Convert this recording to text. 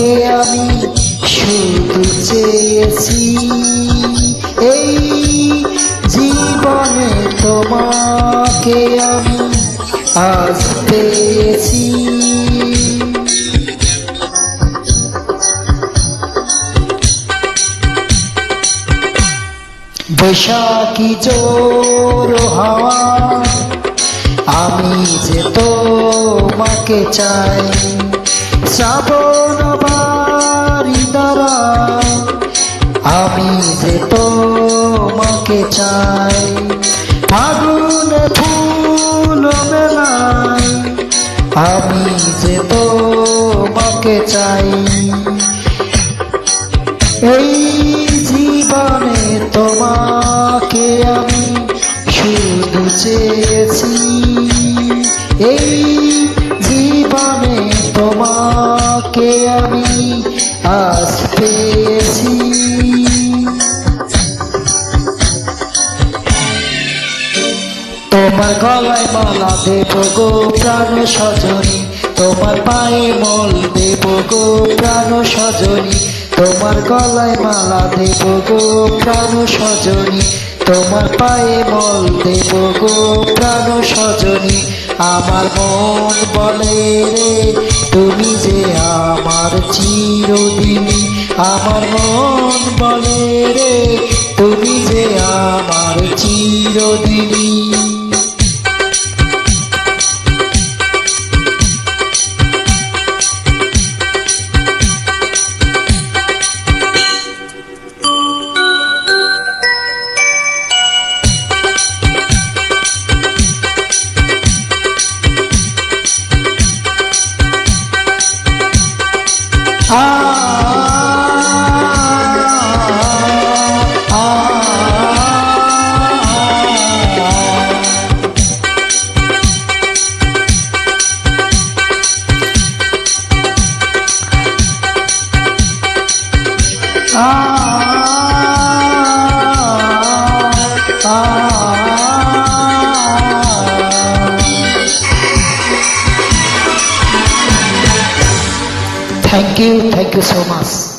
তোমাকে আমি শুধু চেয়েছি, এই জীবনে তোমাকে আমি আজ পেয়েছি। বৈশাখী জোর হাওয়া, আমি যে তোমাকে চাই, শ্রাবণ বারি দ্বারা আমি যে তোমাকে চাই, ফাগুন ফুল মেলায় আমি যে তোমাকে চাই, এই জীবনে তোমাকে আমি শুধু চেয়েছি, এই জীবনে তোমাকে আমি আজ পেয়েছি। তোমার গলায় মালা দেব গো প্রাণ সজনী, তোমার পায়ে মল দেব গো প্রাণ সজনী, তোমার গলায় মালা দেব গো প্রাণ সজনী, তোমার পায়ে মল দেব গো প্রাণ সজনী। আমার মন বলে রে তুমি যে আমার চিরদিনী, আমার মন বলে রে তুমি যে আমার চিরদিনী। Thank you so much.